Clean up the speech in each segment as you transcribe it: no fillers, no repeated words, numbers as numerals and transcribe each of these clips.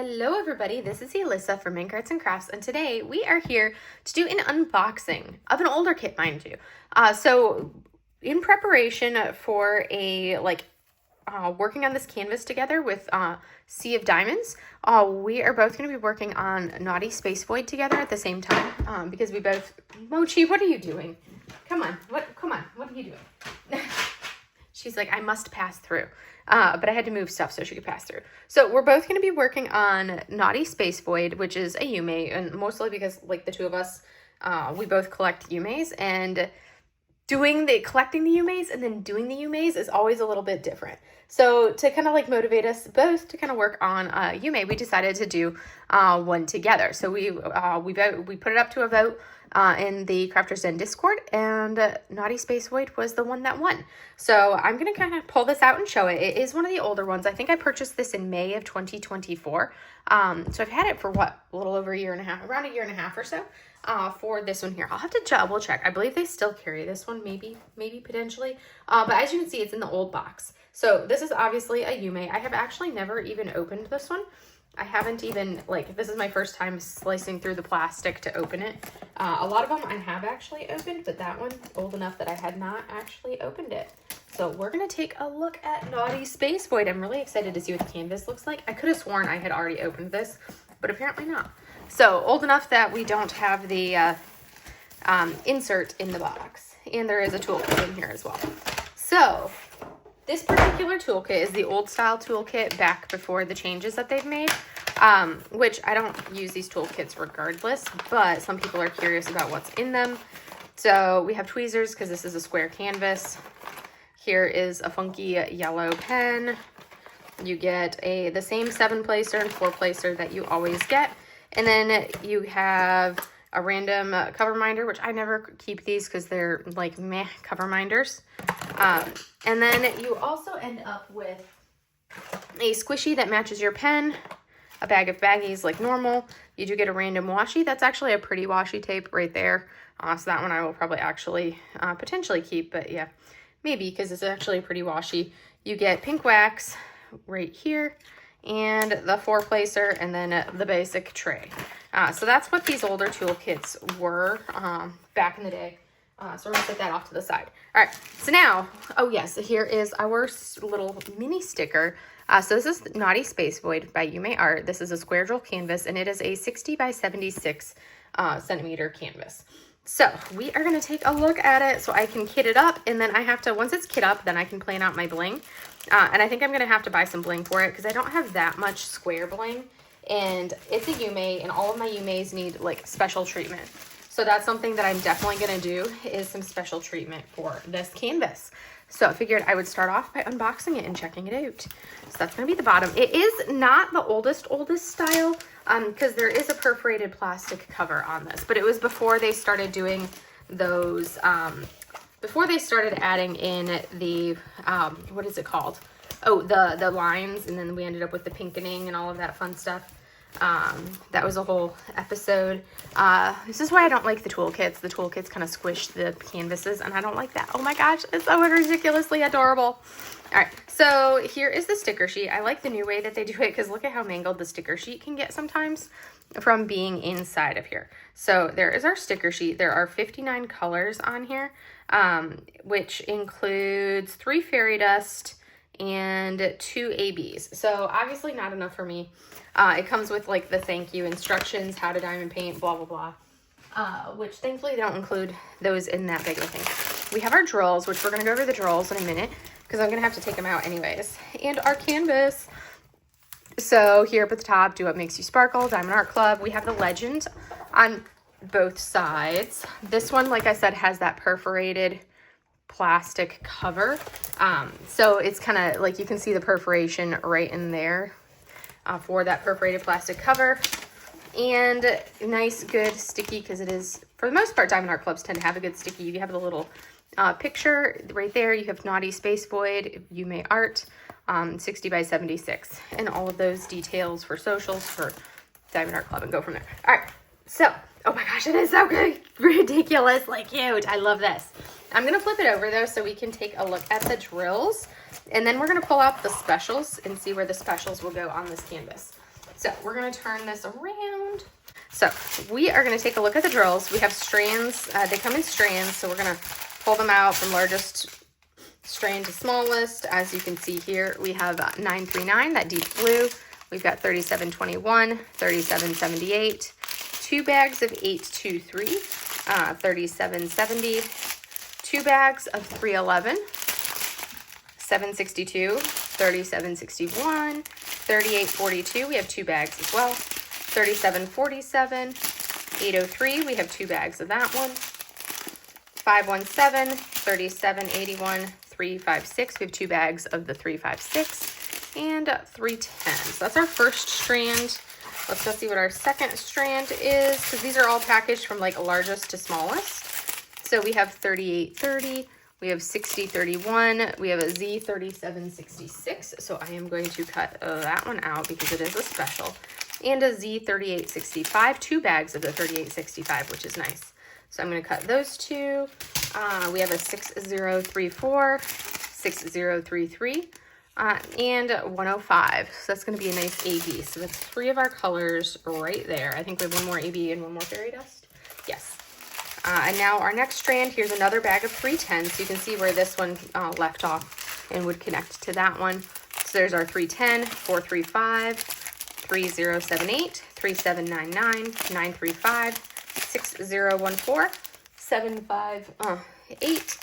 Hello everybody, this is Alyssa from Mink Arts and Crafts, and today we are here to do an unboxing of an older kit, mind you. So in preparation for working on this canvas together with Sea of Diamonds, we are both going to be working on Naughty Space Void together at the same time, because we both... Mochi, what are you doing? Come on, what are you doing? She's like, I must pass through. But I had to move stuff so she could pass through. So we're both going to be working on Naughty Space Void, which is a Yuumei, and mostly because, like, the two of us, we both collect Yuumeis, and collecting the Yuumeis and then doing the Yuumeis is always a little bit different. So to kind of like motivate us both to kind of work on Yuumei, we decided to do one together. So we put it up to a vote in the Crafters Den Discord, and Naughty Space Void was the one that won. So I'm going to kind of pull this out and show it. It is one of the older ones. I think I purchased this in May of 2024. So I've had it for what, a little over a year and a half, around a year and a half or so. For this one here, I'll have to double check. I believe they still carry this one, maybe potentially. But as you can see, it's in the old box. So this is obviously a Yuumei. I have actually never even opened this one. I haven't even, this is my first time slicing through the plastic to open it. A lot of them I have actually opened, but that one, old enough that I had not actually opened it. So we're going to take a look at Naughty Space Void. I'm really excited to see what the canvas looks like. I could have sworn I had already opened this, but apparently not. So old enough that we don't have the insert in the box. And there is a toolkit in here as well. So this particular toolkit is the old style toolkit back before the changes that they've made, which I don't use these toolkits regardless, but some people are curious about what's in them. So we have tweezers because this is a square canvas. Here is a funky yellow pen. You get the same 7-placer and 4-placer that you always get. And then you have a random cover minder, which I never keep these because they're like meh cover minders. And then you also end up with a squishy that matches your pen, a bag of baggies like normal. You do get a random washi. That's actually a pretty washi tape right there. So that one I will probably actually potentially keep, but yeah, maybe because it's actually a pretty washi. You get pink wax right here, and the 4-placer, and then the basic tray. So that's what these older toolkits were back in the day. So we're gonna put that off to the side. All right, so now, oh yes, here is our little mini sticker. So this is Naughty Space Void by Yuumei Art. This is a square drill canvas, and it is a 60 by 76 centimeter canvas. So we are gonna take a look at it so I can kit it up, and then I have to, once it's kit up, then I can plan out my bling. And I think I'm gonna have to buy some bling for it because I don't have that much square bling, and it's a Yuumei, and all of my Yuumeis need like special treatment. So that's something that I'm definitely gonna do, is some special treatment for this canvas. So I figured I would start off by unboxing it and checking it out. So that's gonna be the bottom. It is not the oldest style, because there is a perforated plastic cover on this, but it was before they started doing those, before they started adding in the, what is it called? Oh, the lines, and then we ended up with the pinkening and all of that fun stuff. That was a whole episode. This is why I don't like the toolkits. The toolkits kind of squish the canvases, and I don't like that. Oh my gosh, it's so ridiculously adorable. All right, so here is the sticker sheet. I like the new way that they do it because look at how mangled the sticker sheet can get sometimes from being inside of here. So there is our sticker sheet. There are 59 colors on here, which includes 3 fairy dust and 2 ABs. So obviously not enough for me. It comes with like the thank you instructions, how to diamond paint, blah, blah, blah. Which thankfully they don't include those in that big of a thing. We have our drills, which we're going to go over the drills in a minute because I'm going to have to take them out anyways. And our canvas. So here up at the top, Do What Makes You Sparkle, Diamond Art Club. We have the legend on both sides. This one, like I said, has that perforated plastic cover. So it's kind of like you can see the perforation right in there for that perforated plastic cover. And nice, good sticky, because it is, for the most part, Diamond Art Clubs tend to have a good sticky. You have the little picture right there. You have Naughty Space Void, Yuumei Art, 60 by 76, and all of those details for socials for Diamond Art Club, and go from there. All right, so, oh my gosh, it is so good, ridiculously cute. I love this. I'm gonna flip it over though so we can take a look at the drills, and then we're gonna pull out the specials and see where the specials will go on this canvas. So we're gonna turn this around. So we are gonna take a look at the drills. We have strands, they come in strands, so we're gonna pull them out from largest strand to smallest. As you can see here, we have 939, that deep blue. We've got 3721, 3778, 2 bags of 823, 3770, 2 bags of 311, 762, 3761, 3842, we have 2 bags as well, 3747, 803, we have 2 bags of that one, 517, 3781, 356, we have 2 bags of the 356, and 310. So that's our first strand. Let's go see what our second strand is, because these are all packaged from like largest to smallest. So we have 3830, we have 6031, we have a Z3766. So I am going to cut that one out because it is a special. And a Z3865, 2 bags of the 3865, which is nice. So I'm going to cut those 2. We have a 6034, 6033. And 105. So that's going to be a nice AB. So that's 3 of our colors right there. I think we have 1 more AB and 1 more fairy dust. Yes. And now our next strand, here's another bag of 310. So you can see where this one left off and would connect to that one. So there's our 310, 435, 3078, 3799, 935, 6014, 758,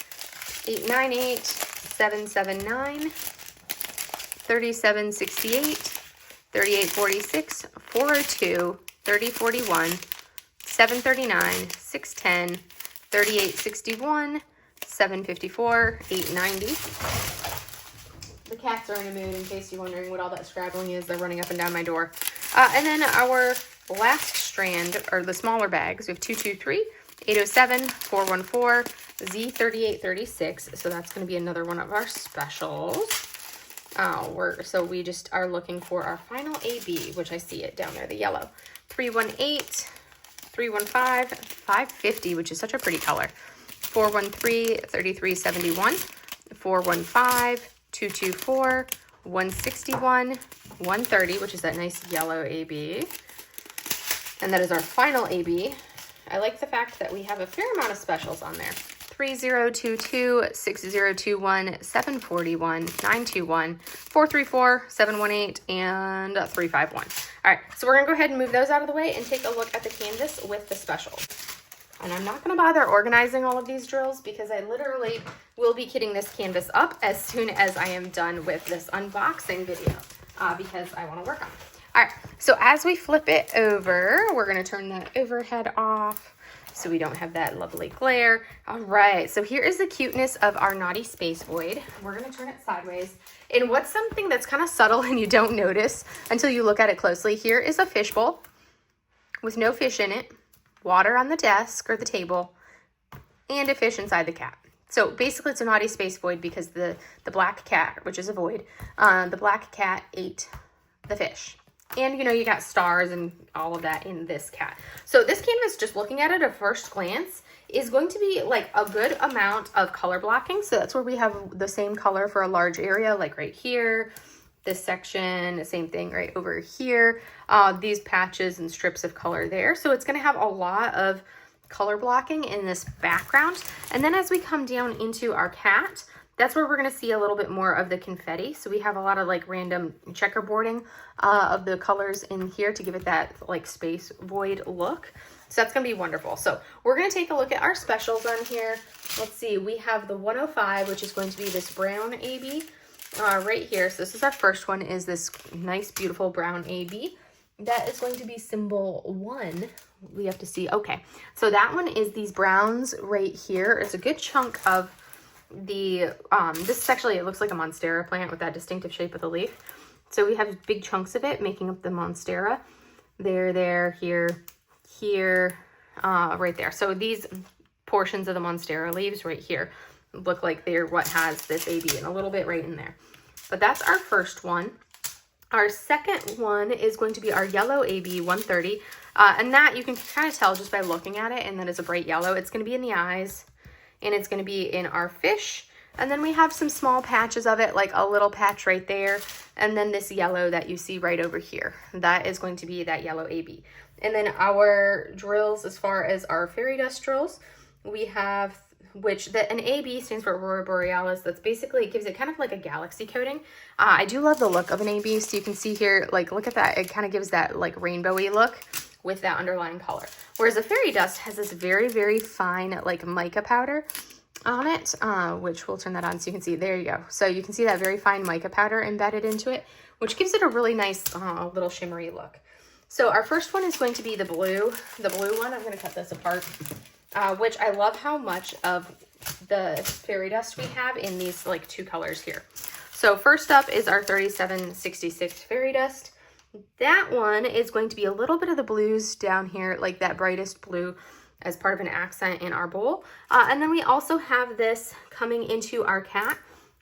898, 779, 3768, 3846, 402, 3041, 739, 610, 3861, 754, 890. The cats are in a mood, in case you're wondering what all that scrabbling is. They're running up and down my door. And then our last strand, or the smaller bags, we have 223, 807, 414, Z3836. So that's going to be another one of our specials. So we just are looking for our final AB, which I see it down there, the yellow. 318, 315, 550, which is such a pretty color. 413, 3371, 415, 224, 161, 130, which is that nice yellow AB. And that is our final AB. I like the fact that we have a fair amount of specials on there. 3022, 6021, 741, 921, 434, 718, and 351. All right, so we're gonna go ahead and move those out of the way and take a look at the canvas with the specials. And I'm not gonna bother organizing all of these drills because I literally will be kitting this canvas up as soon as I am done with this unboxing video because I wanna work on it. All right, so as we flip it over, we're gonna turn the overhead off so we don't have that lovely glare. All right, so here is the cuteness of our Naughty Space Void. We're gonna turn it sideways. And what's something that's kind of subtle and you don't notice until you look at it closely, here is a fishbowl with no fish in it, water on the desk or the table, and a fish inside the cat. So basically it's a Naughty Space Void because the black cat, which is a void, the black cat ate the fish. And, you know, you got stars and all of that in this cat. So this canvas, just looking at it at first glance, is going to be like a good amount of color blocking. So that's where we have the same color for a large area, like right here, this section, the same thing right over here, these patches and strips of color there. So it's going to have a lot of color blocking in this background. And then as we come down into our cat, that's where we're going to see a little bit more of the confetti. So we have a lot of like random checkerboarding of the colors in here to give it that like space void look. So that's going to be wonderful. So we're going to take a look at our specials on here. Let's see. We have the 105, which is going to be this brown AB right here. So this is our first one, is this nice, beautiful brown AB. That is going to be symbol 1. We have to see. Okay. So that one is these browns right here. It's a good chunk of the this is actually, it looks like a monstera plant with that distinctive shape of the leaf. So we have big chunks of it making up the monstera. There, here, right there. So these portions of the monstera leaves right here look like they're what has this AB, and a little bit right in there. But that's our first one. Our second one is going to be our yellow AB 130. And that you can kind of tell just by looking at it, and that is a bright yellow. It's going to be in the eyes, and it's going to be in our fish, And then we have some small patches of it, like a little patch right there. And then this yellow that you see right over here. That is going to be that yellow AB. And then our drills, as far as our fairy dust drills, we have, an AB stands for Aurora Borealis. That's basically, it gives it kind of like a galaxy coating. I do love the look of an AB. So you can see here, like, look at that. It kind of gives that like rainbowy look with that underlying color. Whereas a fairy dust has this very, very fine like mica powder on it, which we'll turn that on so you can see. There you go. So you can see that very fine mica powder embedded into it, which gives it a really nice little shimmery look. So our first one is going to be the blue one. I'm going to cut this apart, which I love how much of the fairy dust we have in these like two colors here. So first up is our 3766 fairy dust. That one is going to be a little bit of the blues down here, like that brightest blue as part of an accent in our bowl. And then we also have this coming into our cat.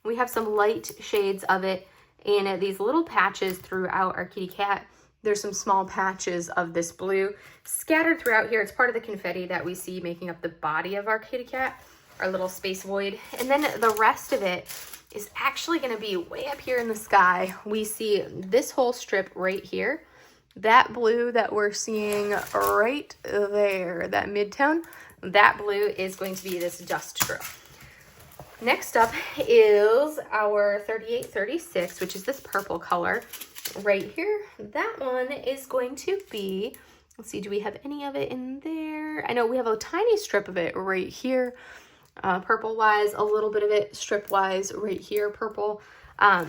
We have some light shades of it in these little patches throughout our kitty cat. There's some small patches of this blue scattered throughout here. It's part of the confetti that we see making up the body of our kitty cat, our little space void. And then the rest of it is actually going to be way up here in the sky. We see this whole strip right here. That blue that we're seeing right there, that mid-tone, that blue is going to be this dust drill. Next up is our 3836, which is this purple color right here. That one is going to be, let's see, do we have any of it in there? I know we have a tiny strip of it right here, purple wise, a little bit of it strip wise right here, purple. I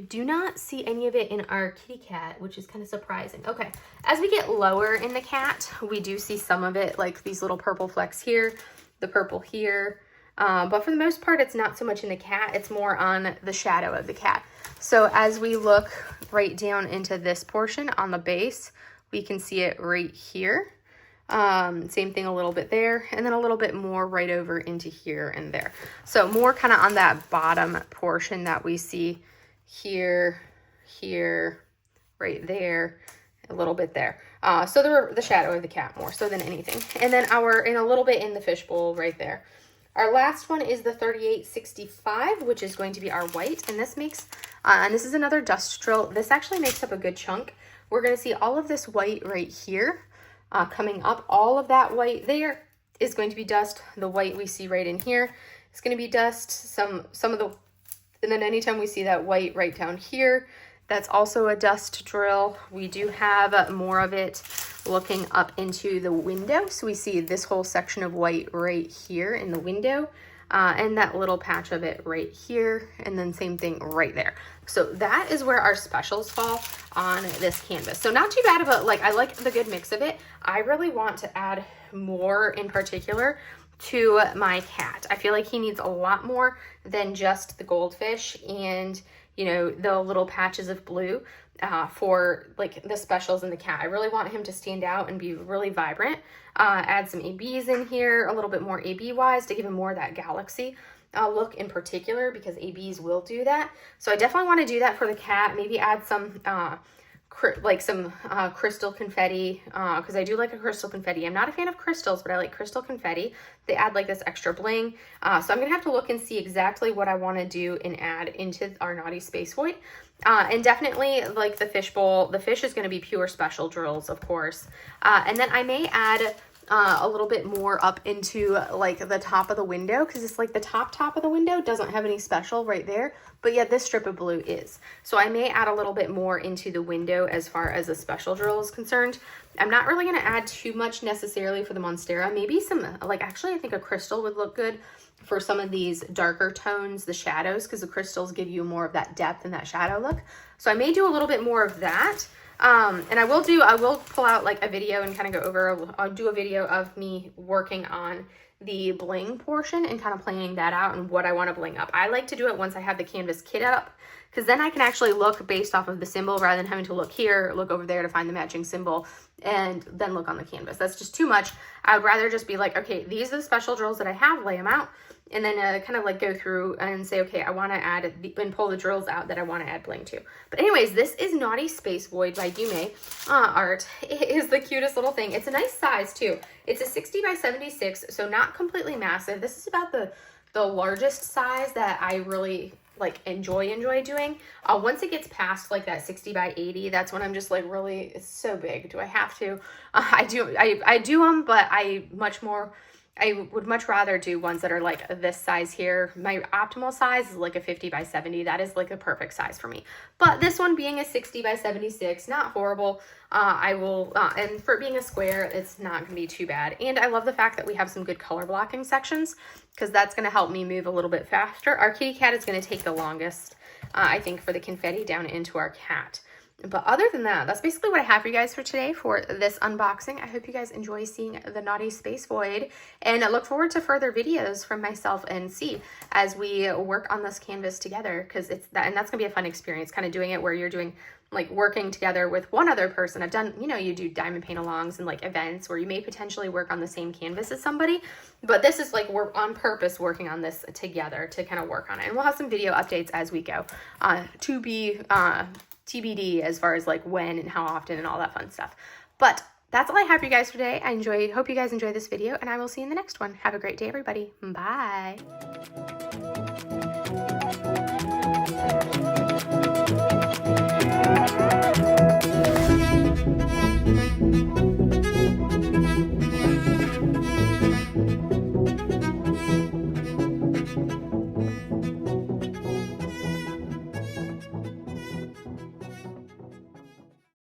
do not see any of it in our kitty cat, which is kind of surprising. Okay, as we get lower in the cat, we do see some of it, like these little purple flecks here, the purple here. But for the most part, it's not so much in the cat, it's more on the shadow of the cat. So as we look right down into this portion on the base, we can see it right here. Same thing a little bit there, and then a little bit more right over into here and there. So more kind of on that bottom portion that we see here, here, right there, a little bit there. So the shadow of the cat more so than anything. And then and a little bit in the fishbowl right there. Our last one is the 3865, which is going to be our white. And this makes, and this is another dust drill. This actually makes up a good chunk. We're going to see all of this white right here coming up. All of that white there is going to be dust. The white we see right in here is going to be dust. Some of the, and then anytime we see that white right down here, that's also a dust drill. We do have more of it looking up into the window. So we see this whole section of white right here in the window, and that little patch of it right here, and then same thing right there. So that is where our specials fall on this canvas. So not too bad of a, like, I like the good mix of it. I really want to add more in particular to my cat. I feel like he needs a lot more than just the goldfish and, you know, the little patches of blue for like the specials in the cat. I really want him to stand out and be really vibrant. Add some ABs in here, a little bit more AB wise to give him more of that galaxy look in particular, because ABs will do that. So I definitely want to do that for the cat. Maybe add some crystal confetti, because I do like a crystal confetti. I'm not a fan of crystals, but I like crystal confetti. They add like this extra bling. So I'm gonna have to look and see exactly what I want to do and add into our Naughty Space Void. And definitely like the fish bowl, the fish is going to be pure special drills, of course. And then I may add a little bit more up into like the top of the window, because it's like the top of the window doesn't have any special right there, but yet this strip of blue is. So I may add a little bit more into the window as far as a special drill is concerned. I'm not really going to add too much necessarily for the Monstera. Maybe some, like, actually I think a crystal would look good for some of these darker tones, the shadows, because the crystals give you more of that depth and that shadow look. So I may do a little bit more of that. And I will pull out like a video and kind of go over, I'll do a video of me working on the bling portion and kind of planning that out and what I want to bling up. I like to do it once I have the canvas kit up, because then I can actually look based off of the symbol rather than having to look here, look over there to find the matching symbol, and then look on the canvas. That's just too much. I would rather just be like, okay, these are the special drills that I have, lay them out, and then kind of like go through and say, okay, I want to add and pull the drills out that I want to add bling to. But anyways, this is Naughty Space Void by Yuumei art. It is the cutest little thing. It's a nice size too. It's a 60 by 76, so not completely massive. This is about the the largest size that I really like enjoy doing. Once it gets past like that 60 by 80, that's when I'm just like, really, it's so big. Do I have to? I do them, but I would much rather do ones that are like this size here. My optimal size is like a 50 by 70. That is like the perfect size for me. But this one being a 60 by 76, not horrible. I will, and for it being a square, it's not going to be too bad. And I love the fact that we have some good color blocking sections, because that's going to help me move a little bit faster. Our kitty cat is going to take the longest, I think, for the confetti down into our cat. But other than that, that's basically what I have for you guys for today for this unboxing. I hope you guys enjoy seeing the Naughty Space Void, and I look forward to further videos from myself and C as we work on this canvas together, because it's that, and that's gonna be a fun experience, kind of doing it where you're doing like working together with one other person. I've done, you know, you do diamond paint alongs and like events where you may potentially work on the same canvas as somebody, but this is like we're on purpose working on this together to kind of work on it, and we'll have some video updates as we go, to be TBD as far as like when and how often and all that fun stuff. But that's all I have for you guys today. Hope you guys enjoy this video, and I will see you in the next one. Have a great day, everybody. Bye.